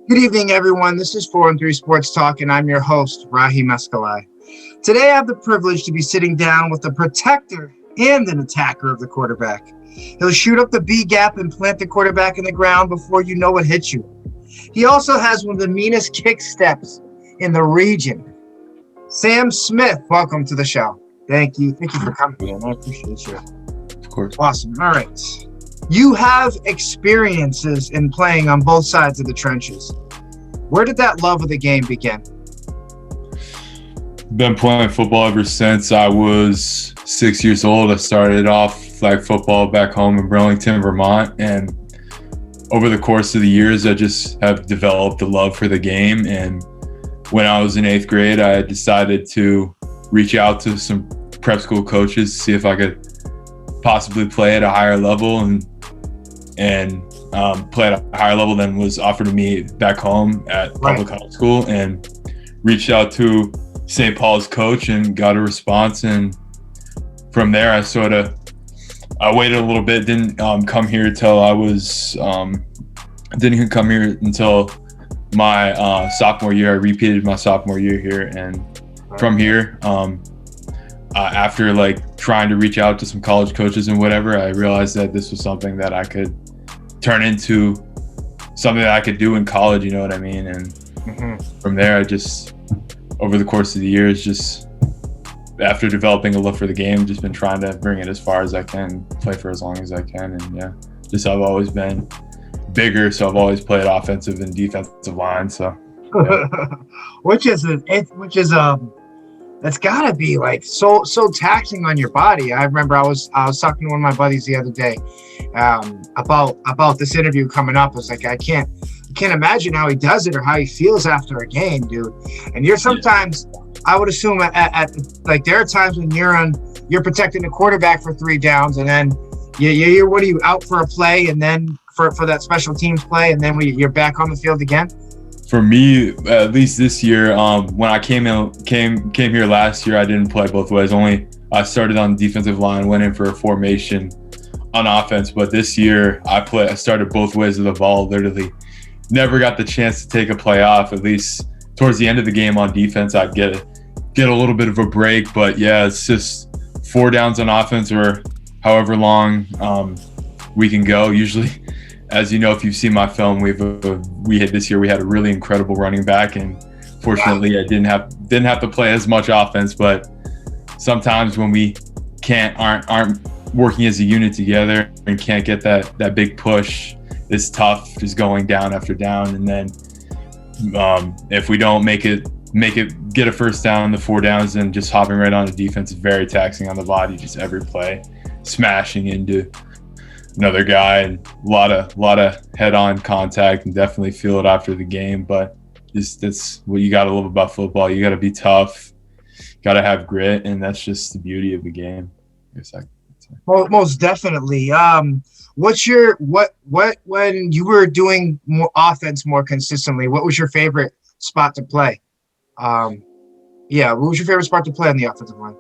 Good evening, everyone. This is 4 and 3 Sports Talk, and I'm your host, Rahim Escalay. Today, I have the privilege to be sitting down with the protector and an attacker of the quarterback. He'll shoot up the B gap and plant the quarterback in the ground before you know it hits you. He also has one of the meanest kick steps in the region. Sam Smith, welcome to the show. Thank you. Thank you for coming in. I appreciate you. Of course. Awesome. All right. You have experiences in playing on both sides of the trenches. Where did that love of the game begin? Been playing football ever since I was 6 years old. I started off flag football back home in Burlington, Vermont, and over the course of the years, I just have developed a love for the game. And when I was in 8th grade, I decided to reach out to some prep school coaches to see if I could possibly play at a higher level and play at a higher level than was offered to me back home at public high school, and reached out to St. Paul's coach and got a response. And from there, I waited a little bit, didn't come here till I was, didn't even come here until my sophomore year. I repeated my sophomore year here. And from here, after like trying to reach out to some college coaches and whatever, I realized that this was something that I could turn into something that I could do in college, you know what I mean? And from there, I just, over the course of the years, just after developing a love for the game, just been trying to bring it as far as I can, play for as long as I can. And yeah, just I've always been bigger, so I've always played offensive and defensive line. So yeah. which is that's gotta be like so taxing on your body. I remember I was talking to one of my buddies the other day about this interview coming up. I was like, I can't imagine how he does it or how he feels after a game, dude. And you're sometimes, I would assume at like there are times when you're protecting the quarterback for 3 downs, and then you're what are you out for a play, and then for that special teams play, and then you're back on the field again. For me, at least this year, when I came here last year, I didn't play both ways. I started on the defensive line, went in for a formation on offense. But this year, I started both ways of the ball. Literally, never got the chance to take a play off. At least towards the end of the game on defense, I'd get a little bit of a break. But yeah, it's just 4 downs on offense, or however long we can go. Usually, as you know, if you've seen my film, we had this year, we had a really incredible running back, and fortunately I didn't have to play as much offense. But sometimes when we aren't working as a unit together and can't get that big push, it's tough just going down after down. And then if we don't get a first down, the 4 downs, and just hopping right on the defense is very taxing on the body. Just every play, smashing into another guy, and a lot of head-on contact, and definitely feel it after the game. But that's what you got to love about football. You got to be tough, got to have grit, and that's just the beauty of the game. Well, most definitely. When you were doing more offense more consistently, what was your favorite spot to play? What was your favorite spot to play on the offensive line?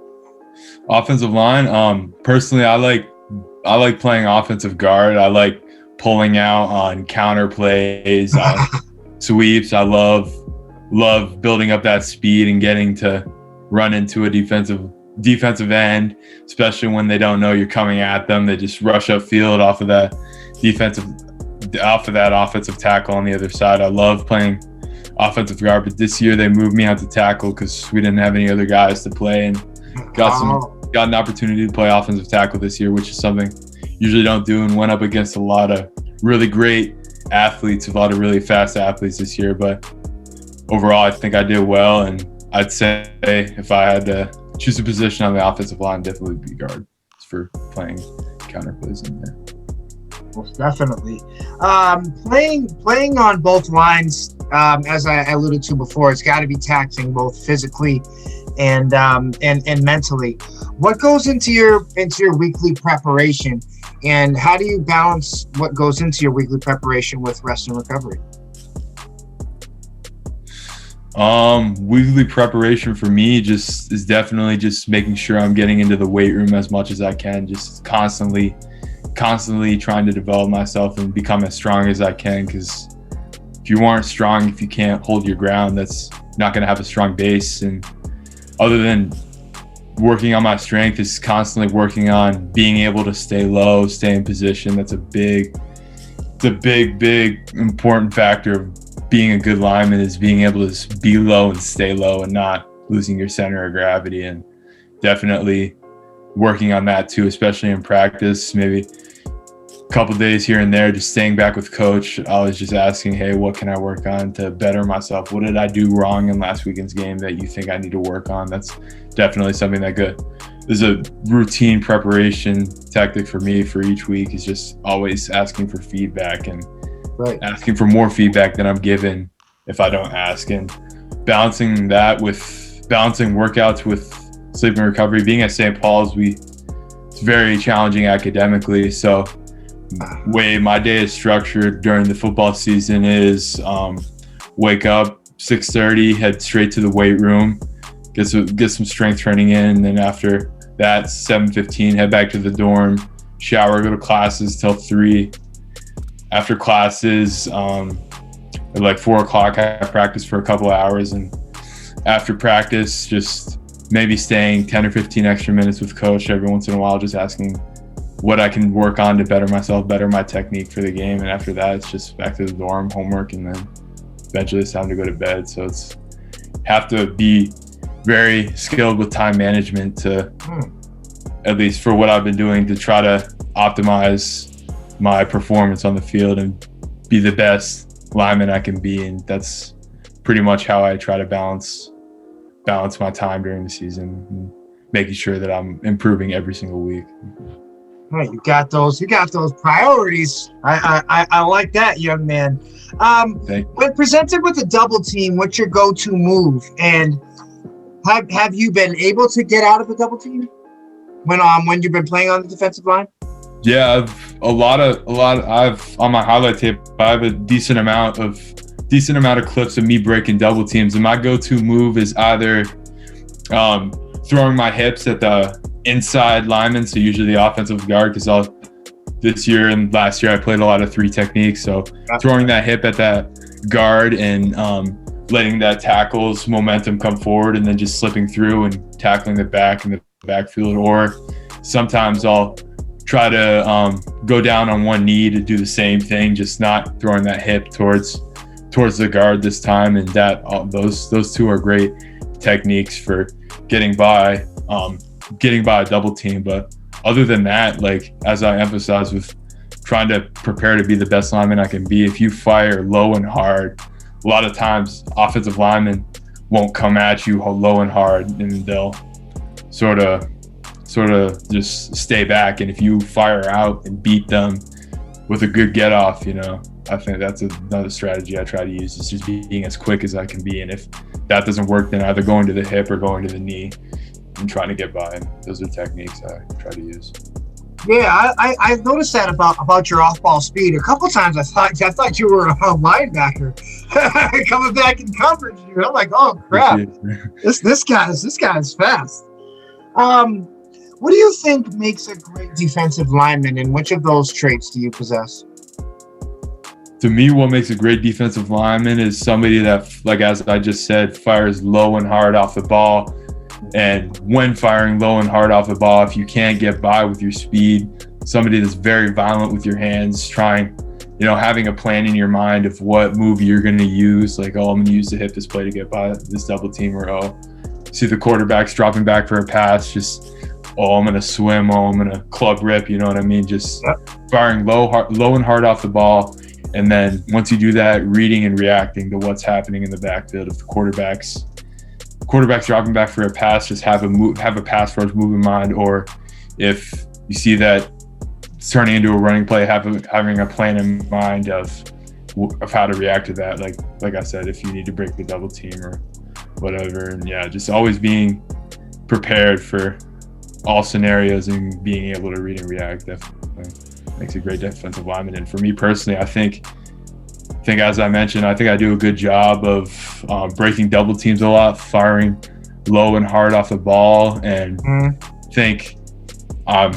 Offensive line, personally, I like playing offensive guard. I like pulling out on counter plays, sweeps. I love building up that speed and getting to run into a defensive end, especially when they don't know you're coming at them. They just rush upfield off of that offensive tackle on the other side. I love playing offensive guard, but this year they moved me out to tackle because we didn't have any other guys to play, and got an opportunity to play offensive tackle this year, which is something usually don't do, and went up against a lot of really great athletes, a lot of really fast athletes this year. But overall, I think I did well, and I'd say if I had to choose a position on the offensive line, definitely be guard for playing counter plays in there. Most definitely. Playing on both lines, as I alluded to before, it's got to be taxing both physically and mentally. What goes into your weekly preparation, and how do you balance what goes into your weekly preparation with rest and recovery? Weekly preparation for me is definitely just making sure I'm getting into the weight room as much as I can, just constantly trying to develop myself and become as strong as I can, because if you aren't strong, if you can't hold your ground, that's not going to have a strong base. And other than working on my strength, is constantly working on being able to stay low, stay in position. That's a big important factor of being a good lineman, is being able to be low and stay low and not losing your center of gravity. And definitely working on that too, especially in practice. Maybe a couple days here and there, just staying back with coach. I was just asking, hey, what can I work on to better myself? What did I do wrong in last weekend's game that you think I need to work on? That's definitely something that is a routine preparation tactic for me for each week, is just always asking for feedback and asking for more feedback than I'm given if I don't ask, and balancing workouts with sleep and recovery. Being at St. Paul's, it's very challenging academically. So way my day is structured during the football season is wake up 6:30, head straight to the weight room, get some strength training in, and then after that 7:15 head back to the dorm, shower, go to classes till 3. After classes at like 4 o'clock, I practice for a couple of hours, and after practice just maybe staying 10 or 15 extra minutes with coach every once in a while, just asking what I can work on to better myself, better my technique for the game. And after that, it's just back to the dorm, homework, and then eventually it's time to go to bed. So have to be very skilled with time management to, at least for what I've been doing, to try to optimize my performance on the field and be the best lineman I can be. And that's pretty much how I try to balance my time during the season, and making sure that I'm improving every single week. All right, you got those priorities. I like that, young man. When presented with a double team, what's your go-to move? And have you been able to get out of a double team when you've been playing on the defensive line? Yeah, I've on my highlight tape, I have a decent amount of clips of me breaking double teams, and my go-to move is either throwing my hips at the inside lineman, so usually the offensive guard, because this year and last year I played a lot of 3 techniques, so throwing that hip at that guard and letting that tackle's momentum come forward, and then just slipping through and tackling the back in the backfield. Or sometimes I'll try to go down on one knee to do the same thing, just not throwing that hip towards the guard this time. And those 2 are great techniques for getting by a double team. But other than that, like, as I emphasize with trying to prepare to be the best lineman I can be, if you fire low and hard, a lot of times offensive linemen won't come at you low and hard, and they'll sort of just stay back. And if you fire out and beat them with a good get off, I think that's another strategy I try to use, is just being as quick as I can be. And if that doesn't work, then either going to the hip or going to the knee and trying to get by. And those are techniques I try to use. Yeah, I noticed that about your off-ball speed. A couple times I thought you were a linebacker coming back in coverage. I'm like, oh crap, this guy is fast. What do you think makes a great defensive lineman, and which of those traits do you possess? To me, what makes a great defensive lineman is somebody that, like as I just said, fires low and hard off the ball. And when firing low and hard off the ball, if you can't get by with your speed, somebody that's very violent with your hands, having a plan in your mind of what move you're going to use, like, I'm going to use the hip display to get by this double team, or see the quarterback's dropping back for a pass, just I'm going to swim, I'm going to club rip, you know what I mean? Just firing low and hard off the ball. And then once you do that, reading and reacting to what's happening in the backfield. If the quarterback's dropping back for a pass, just have a pass rush move in mind. Or if you see that it's turning into a running play, having a plan in mind of how to react to that. Like I said, if you need to break the double team or whatever. And yeah, just always being prepared for all scenarios and being able to read and react definitely makes a great defensive lineman. And for me personally, I think as I mentioned, I think I do a good job of breaking double teams a lot, firing low and hard off the ball, and think I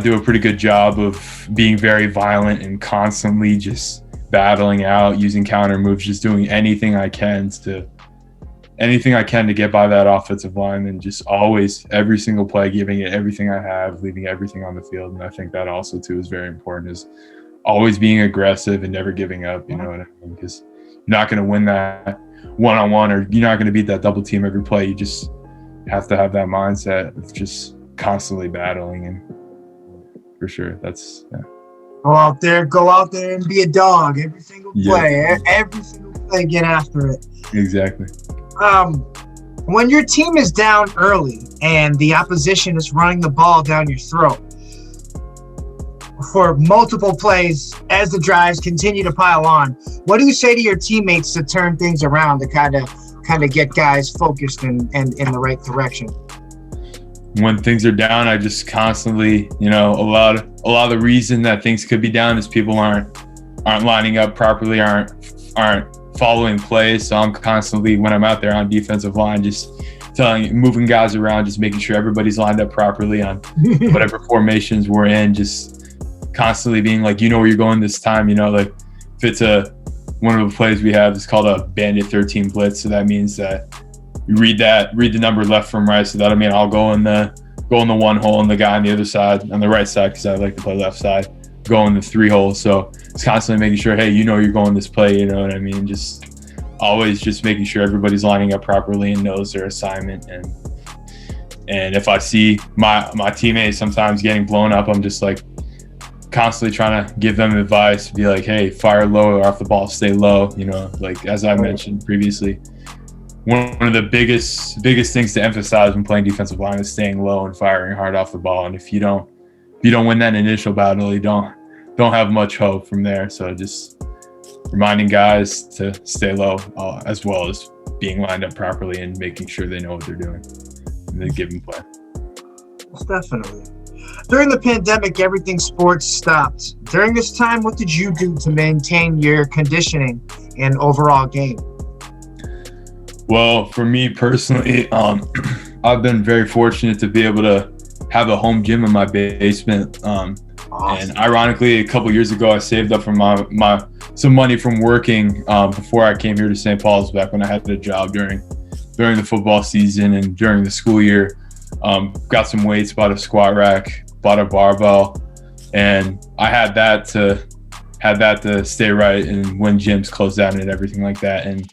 do a pretty good job of being very violent and constantly just battling out, using counter moves, just doing anything I can to get by that offensive line, and just always, every single play, giving it everything I have, leaving everything on the field. And I think that also too is very important, is always being aggressive and never giving up, you know what I mean? Because you're not going to win that one-on-one, or you're not going to beat that double team every play. You just have to have that mindset of just constantly battling, and for sure, that's Go out there and be a dog every single play. Every single play, get after it. Exactly. When your team is down early and the opposition is running the ball down your throat for multiple plays as the drives continue to pile on, what do you say to your teammates to turn things around, to kind of get guys focused and in the right direction? When things are down, I just constantly, a lot of the reason that things could be down is people aren't lining up properly, aren't following plays. So I'm constantly, when I'm out there on defensive line, just moving guys around, just making sure everybody's lined up properly on whatever formations we're in, just constantly being like, where you're going this time, like if it's one of the plays we have is called a bandit 13 blitz. So that means that you read the number left from right. So that'll mean I'll go in the one hole, and the guy on the other side, on the right side, because I like to play left side, go in the 3 hole. So it's constantly making sure, hey, you're going this play, you know what I mean? Just always just making sure everybody's lining up properly and knows their assignment. And if I see my teammates sometimes getting blown up, I'm just like constantly trying to give them advice, be like, hey, fire low or off the ball, stay low, like as I mentioned previously. One of the biggest things to emphasize when playing defensive line is staying low and firing hard off the ball. And if you don't win that initial battle, you don't have much hope from there. So just reminding guys to stay low, as well as being lined up properly and making sure they know what they're doing in the given play. Definitely. During the pandemic, everything sports stopped. During this time, what did you do to maintain your conditioning and overall game? Well, for me personally, I've been very fortunate to be able to have a home gym in my basement. Awesome. And ironically, a couple years ago, I saved up from some money from working before I came here to St. Paul's, back when I had a job during the football season and during the school year. Got some weights, bought a squat rack, bought a barbell, and I had that to stay right and when gyms closed down and everything like that. And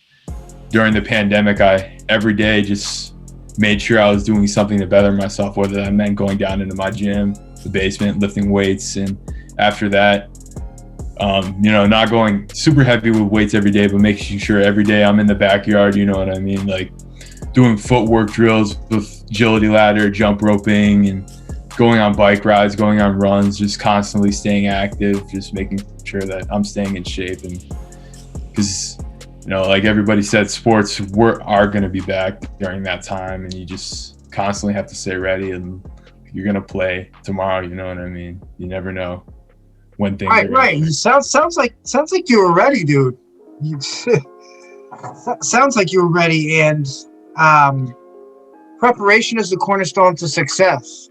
during the pandemic, I every day just made sure I was doing something to better myself, whether that meant going down into my gym, the basement, lifting weights. And after that, not going super heavy with weights every day, but making sure every day I'm in the backyard, you know what I mean? Like doing footwork drills with agility ladder, jump roping, and going on bike rides, going on runs, just constantly staying active, just making sure that I'm staying in shape. And because like everybody said, sports are going to be back during that time, and you just constantly have to stay ready, and you're going to play tomorrow, you know what I mean? You never know when things are right. Sounds like you were ready, dude. Sounds like you were ready, and preparation is the cornerstone to success.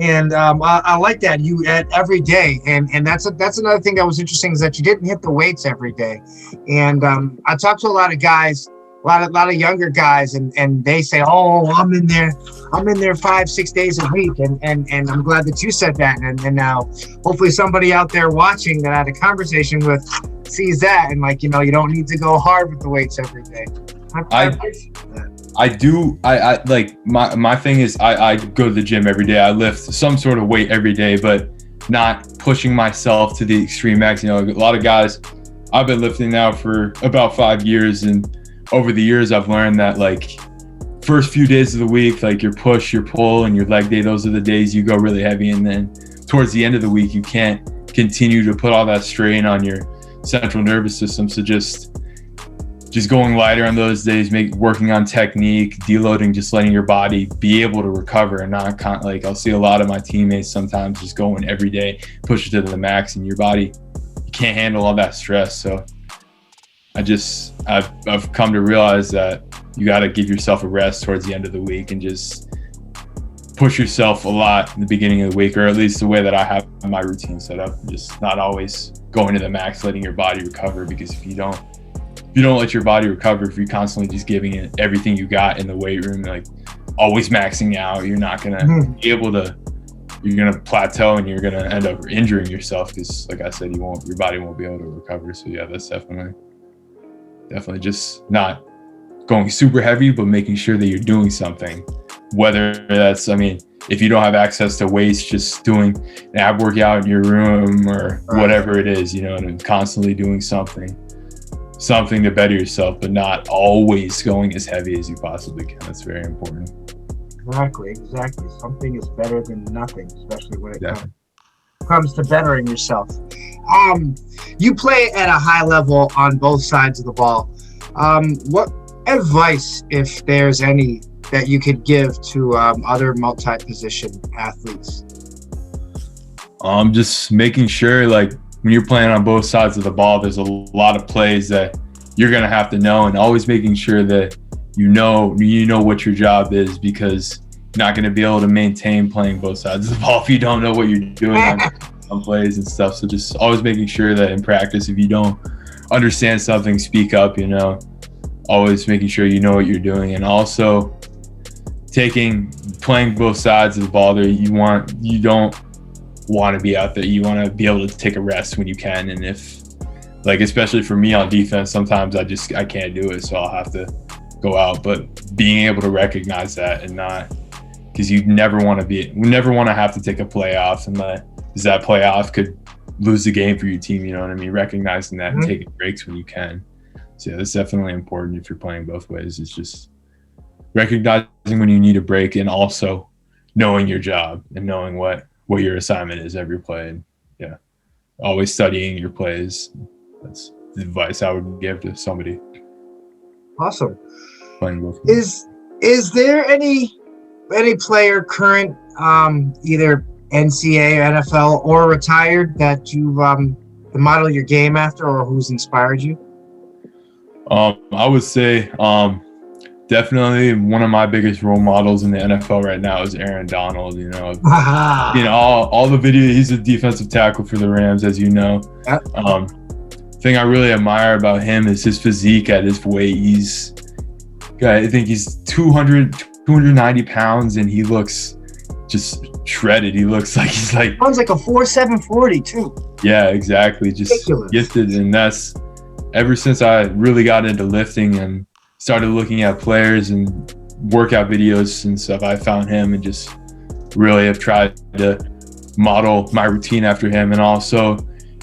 And I like that you at every day, and that's another thing that was interesting, is that you didn't hit the weights every day. And I talked to a lot of guys, a lot of younger guys, and they say, oh, I'm in there 5-6 days a week, and I'm glad that you said that. And now hopefully somebody out there watching that I had a conversation with sees that, and you don't need to go hard with the weights every day. I appreciate that. I do. I like my thing is I go to the gym every day. I lift some sort of weight every day, but not pushing myself to the extreme max. A lot of guys, I've been lifting now for about 5 years, and over the years I've learned that first few days of the week, your push, your pull, and your leg day, those are the days you go really heavy, and then towards the end of the week you can't continue to put all that strain on your central nervous system. So just going lighter on those days, working on technique, deloading, just letting your body be able to recover, and not I'll see a lot of my teammates sometimes just going every day, push it to the max, and your body, you can't handle all that stress. So I've come to realize that you got to give yourself a rest towards the end of the week and just push yourself a lot in the beginning of the week, or at least the way that I have my routine set up. Just not always going to the max, letting your body recover, because if you don't let your body recover, if you're constantly just giving it everything you got in the weight room, like always maxing out, you're not gonna be able to. You're gonna plateau and you're gonna end up injuring yourself, because, like I said, your body won't be able to recover. So yeah, that's definitely just not going super heavy, but making sure that you're doing something. Whether that's, if you don't have access to weights, just doing an ab workout in your room or whatever it is, and constantly doing something to better yourself, but not always going as heavy as you possibly can. That's very important. Exactly. Something is better than nothing, especially when it comes to bettering yourself. You play at a high level on both sides of the ball. What advice, if there's any, that you could give to other multi-position athletes? Just making sure, like, when you're playing on both sides of the ball, there's a lot of plays that you're going to have to know, and always making sure that you know what your job is, because you're not going to be able to maintain playing both sides of the ball if you don't know what you're doing on plays and stuff. So just always making sure that in practice, if you don't understand something, speak up, always making sure you know what you're doing. And also playing both sides of the ball there, you don't want to be out there. You want to be able to take a rest when you can. And if, like, especially for me on defense, sometimes I can't do it, so I'll have to go out. But being able to recognize that, and not, because you never want to have to take a play off, and that play off could lose the game for your team. You know what I mean? Recognizing that and taking breaks when you can. So yeah, that's definitely important if you're playing both ways. It's just recognizing when you need a break, and also knowing your job and knowing what your assignment is every play. And yeah, always studying your plays. That's the advice I would give to somebody. Awesome. Playing both. Is there any player current, either NCAA, NFL, or retired, that you model your game after, or who's inspired you? I would say definitely one of my biggest role models in the NFL right now is Aaron Donald. All the video. He's a defensive tackle for the Rams, as you know. Yep. Thing I really admire about him is his physique at his weight. I think he's 290 pounds, and he looks just shredded. He looks like he's like sounds like a 4.7 40 too. Yeah, exactly. Just ridiculous. Gifted, and that's ever since I really got into lifting and started looking at players and workout videos and stuff, I found him and just really have tried to model my routine after him. And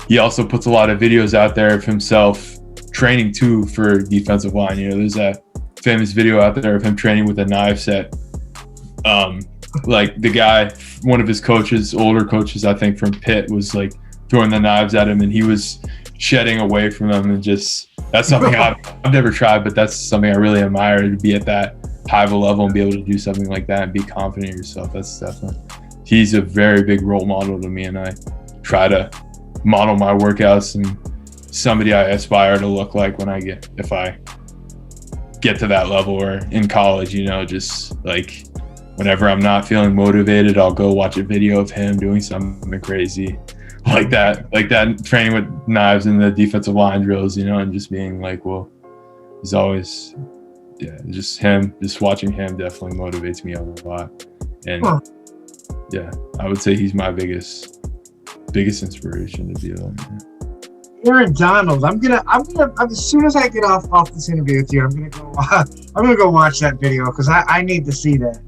he also puts a lot of videos out there of himself training too for defensive line. There's that famous video out there of him training with a knife set. Like the guy, one of his coaches, older coaches, I think from Pitt, was like throwing the knives at him, and he was shedding away from them. And just, that's something I've never tried, but that's something I really admire, to be at that high of a level and be able to do something like that and be confident in yourself. That's definitely, he's a very big role model to me, and I try to model my workouts and somebody I aspire to look like if I get to that level, or in college, just like whenever I'm not feeling motivated, I'll go watch a video of him doing something crazy like that training with knives in the defensive line drills, and just being like, well, he's always, just watching him definitely motivates me a lot. And yeah, I would say he's my biggest inspiration to be like. Aaron Donald, I'm gonna as soon as I get off this interview with you, I'm gonna go watch that video, because I need to see that.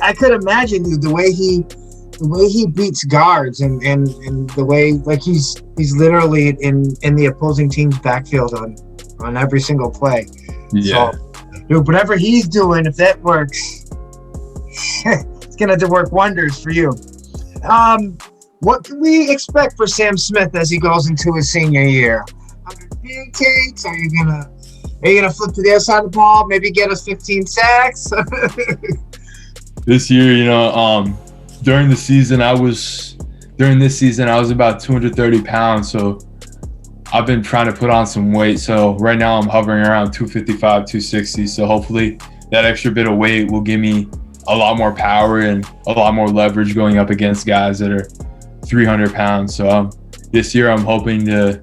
I could imagine the way he beats guards, and the way, like, he's literally in the opposing team's backfield on every single play. Yeah. So, dude, whatever he's doing, if that works, it's gonna work wonders for you. What can we expect for Sam Smith as he goes into his senior year? 100 pancakes? Are you gonna flip to the other side of the ball? Maybe get us 15 sacks? This year, during this season, I was about 230 pounds. So I've been trying to put on some weight. So right now I'm hovering around 255, 260. So hopefully that extra bit of weight will give me a lot more power and a lot more leverage going up against guys that are 300 pounds. So this year I'm hoping to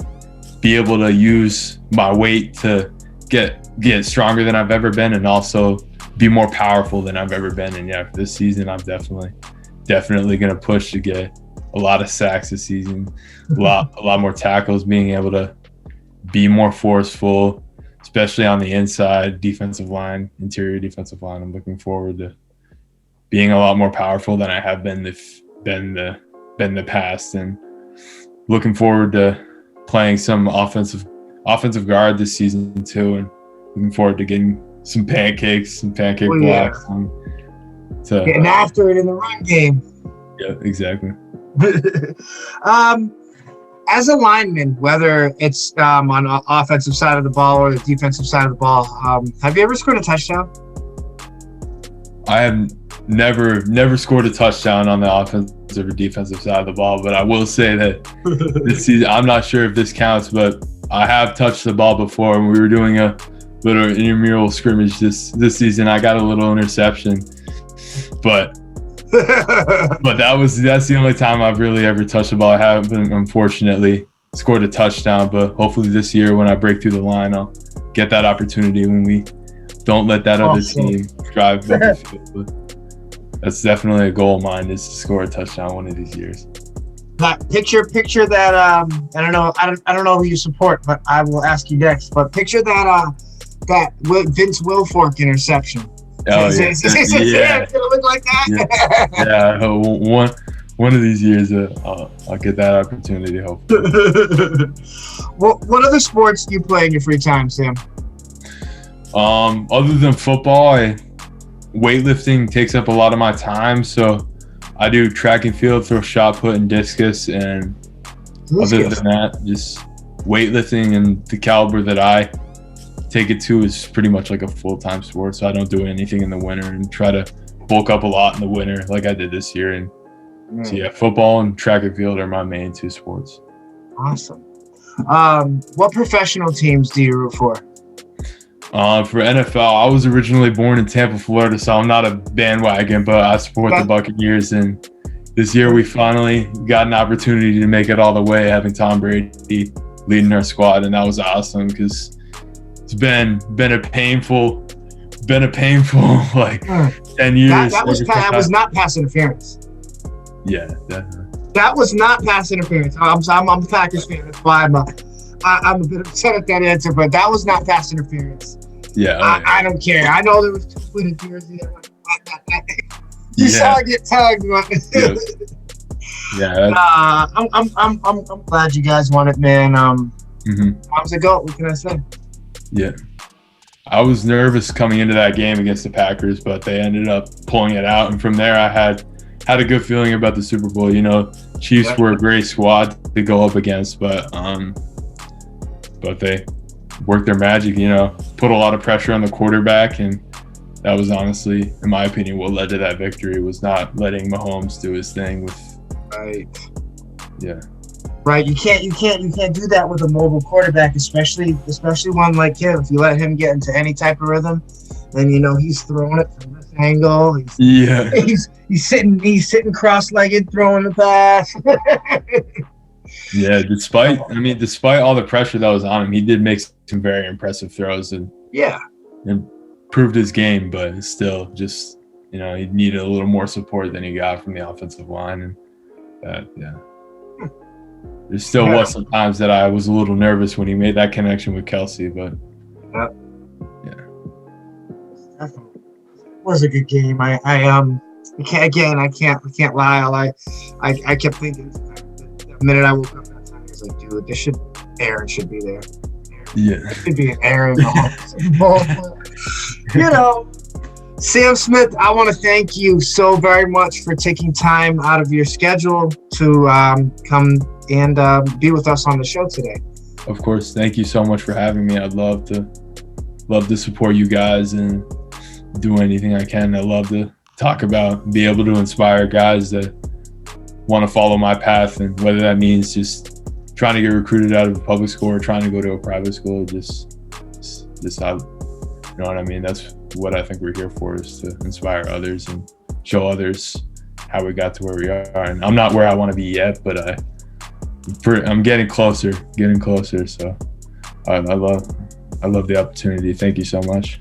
be able to use my weight to get stronger than I've ever been, and also be more powerful than I've ever been. And yeah, for this season, I'm definitely going to push to get a lot of sacks this season, a lot more tackles, being able to be more forceful, especially on the inside defensive line, interior defensive line. I'm looking forward to being a lot more powerful than I have been the past, and looking forward to playing some offensive guard this season too, and looking forward to getting some pancake blocks. And getting after it in the run game. Yeah, exactly. As a lineman, whether it's on the offensive side of the ball or the defensive side of the ball, have you ever scored a touchdown? I have never scored a touchdown on the offensive or defensive side of the ball, but I will say that this season, I'm not sure if this counts, but I have touched the ball before. When we were doing a little intramural scrimmage this season, I got a little interception, but that's the only time I've really ever touched the ball. I haven't, unfortunately, scored a touchdown, but hopefully this year when I break through the line, I'll get that opportunity when we don't let that other team drive up the field. But that's definitely a goal of mine, is to score a touchdown one of these years. That picture that I don't know who you support, but I will ask you next. But picture that Vince Wilfork interception. Oh, yeah. It's gonna look like that. Yeah. One of these years, I'll get that opportunity, hopefully. What other sports do you play in your free time, Sam? Other than football, weightlifting takes up a lot of my time, so I do track and field, throw shot put, and discus. And other than that, just weightlifting and the caliber that I take it to is pretty much like a full-time sport. So I don't do anything in the winter, and try to bulk up a lot in the winter like I did this year. And so yeah, football and track and field are my main two sports. Awesome. What professional teams do you root for? For NFL, I was originally born in Tampa, Florida, so I'm not a bandwagon, but I support the Buccaneers. And this year we finally got an opportunity to make it all the way, having Tom Brady leading our squad, and that was awesome, because it's been a painful like 10 years. That was not pass interference. Yeah, definitely. That was not pass interference. I'm a Packers fan. That's why I'm a bit upset at that answer, but that was not pass interference. Yeah. I don't care. I know there was two in jersey. You saw it get tugged. Yeah. I'm glad you guys won it, man. How's it go? What can I say? Yeah. I was nervous coming into that game against the Packers, but they ended up pulling it out. And from there, I had a good feeling about the Super Bowl. You know, Chiefs were a great squad to go up against, but they worked their magic, you know, put a lot of pressure on the quarterback. And that was honestly, in my opinion, what led to that victory, was not letting Mahomes do his thing with. Right. Yeah. Right. You can't do that with a mobile quarterback, especially one like him. If you let him get into any type of rhythm, then you know he's throwing it from this angle. He's sitting cross-legged throwing the pass. Yeah, despite all the pressure that was on him, he did make some very impressive throws and improved his game, but still, just, you know, he needed a little more support than he got from the offensive line. And that, there still was some times that I was a little nervous when he made that connection with Kelsey, but Definitely. It was a good game. I can't lie. I kept thinking the minute I woke up that time, I was like, dude, Aaron should be there. It should be an Aaron. You know, Sam Smith, I want to thank you so very much for taking time out of your schedule to come and be with us on the show today. Of course. Thank you so much for having me. I'd love to support you guys and do anything I can. I love to talk about, be able to inspire guys that want to follow my path, and whether that means just trying to get recruited out of a public school or trying to go to a private school, just how, you know what I mean? That's what I think we're here for, is to inspire others and show others how we got to where we are. And I'm not where I want to be yet, but I'm getting closer. So I love the opportunity. Thank you so much.